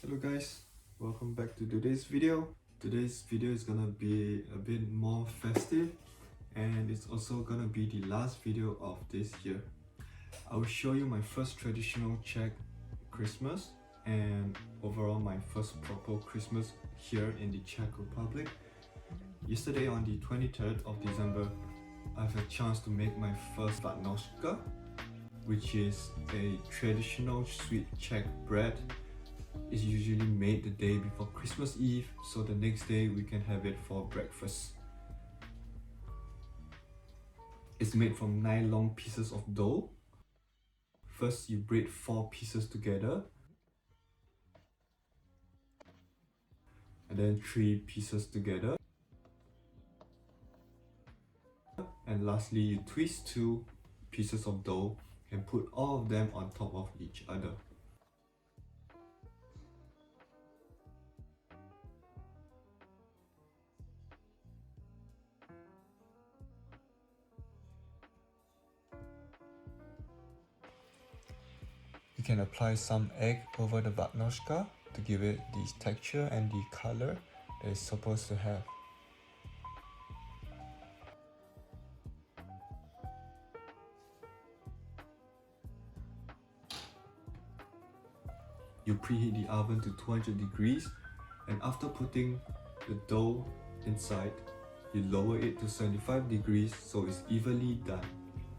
Hello guys, welcome back to today's video. Today's video is gonna be a bit more festive, and it's also gonna be the last video of this year. I will show you my first traditional Czech Christmas and overall my first proper Christmas here in the Czech Republic. Yesterday on the 23rd of December, I have a chance to make my first Vánočka, which is a traditional sweet Czech bread. It's usually made the day before Christmas Eve, so the next day we can have it for breakfast. It's made from 9 long pieces of dough. First you braid 4 pieces together, and then 3 pieces together, and lastly you twist 2 pieces of dough and put all of them on top of each other. You can apply some egg over the Vánočka to give it the texture and the color that it's supposed to have. You preheat the oven to 200 degrees, and after putting the dough inside, you lower it to 75 degrees so it's evenly done,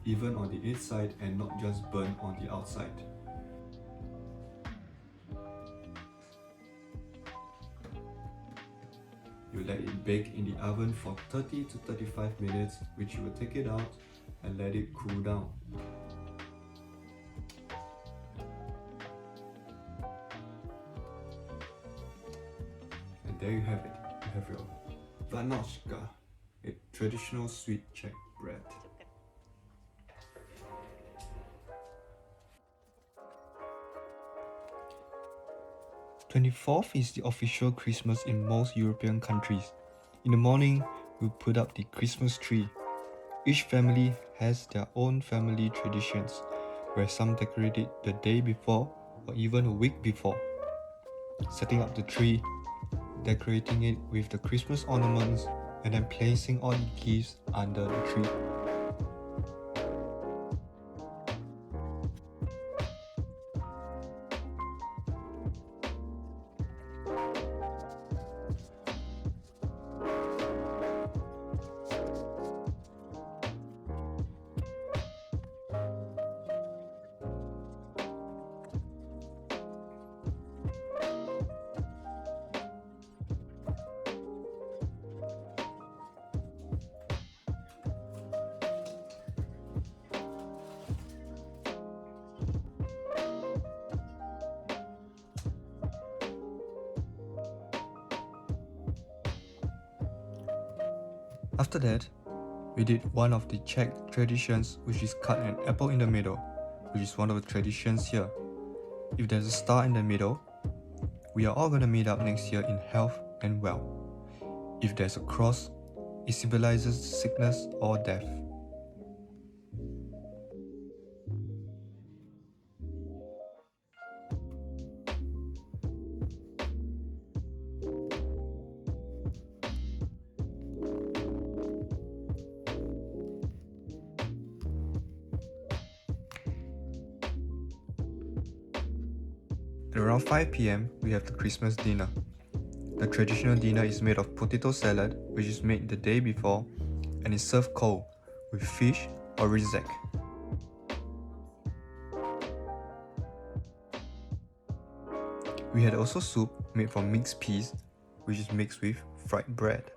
even on the inside and not just burnt on the outside. You let it bake in the oven for 30 to 35 minutes, which you will take it out and let it cool down. And there you have it. You have your Vánočka, a traditional sweet Czech bread. The 24th is the official Christmas in most European countries. In the morning, we put up the Christmas tree. Each family has their own family traditions, where some decorate it the day before or even a week before. Setting up the tree, decorating it with the Christmas ornaments, and then placing all the gifts under the tree. After that, we did one of the Czech traditions, which is cut an apple in the middle, which is one of the traditions here. If there's a star in the middle, we are all gonna meet up next year in health and wealth. If there's a cross, it symbolizes sickness or death. At around 5 PM, we have the Christmas dinner. The traditional dinner is made of potato salad, which is made the day before and is served cold with fish or risotto. We had also soup made from mixed peas, which is mixed with fried bread.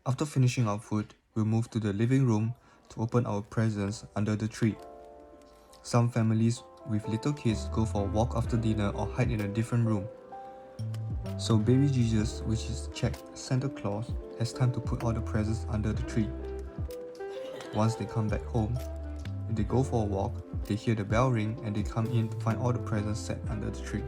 After finishing our food, we moved to the living room to open our presents under the tree. Some families with little kids go for a walk after dinner or hide in a different room. So baby Jesus, which is Czech Santa Claus, has time to put all the presents under the tree. Once they come back home, if they go for a walk, they hear the bell ring and they come in to find all the presents set under the tree.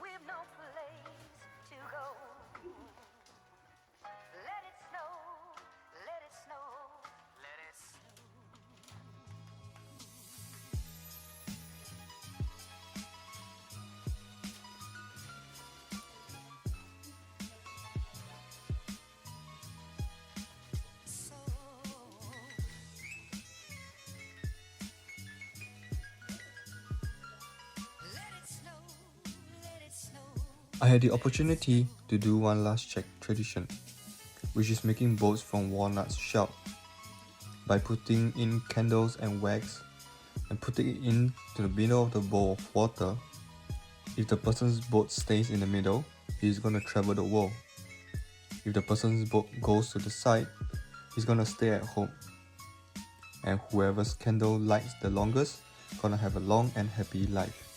We've no place to go. Let it snow, let it snow, let it snow. I had the opportunity to do one last Czech tradition, which is making boats from walnuts shelled by putting in candles and wax and putting it into the middle of the bowl of water. If the person's boat stays in the middle, he is going to travel the world. If the person's boat goes to the side, he's going to stay at home. And whoever's candle lights the longest, gonna have a long and happy life.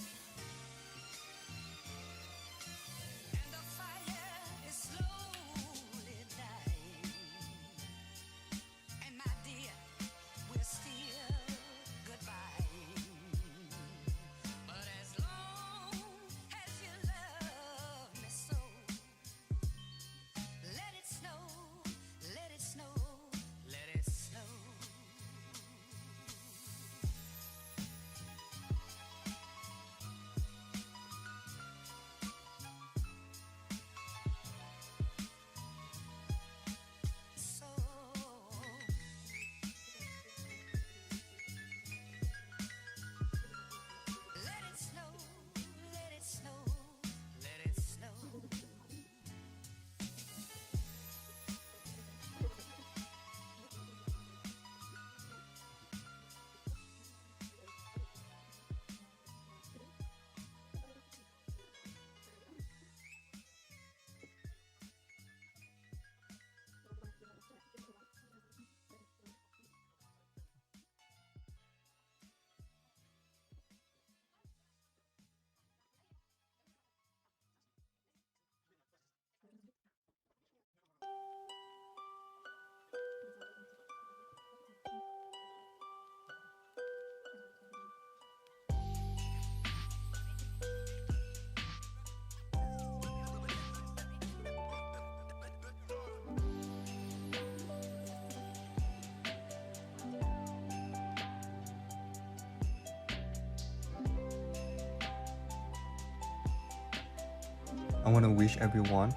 I want to wish everyone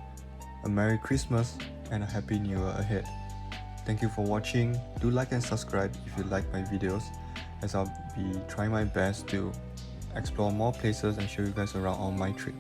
a Merry Christmas and a Happy New Year ahead. Thank you for watching. Do like and subscribe if you like my videos, as I'll be trying my best to explore more places and show you guys around on my trip.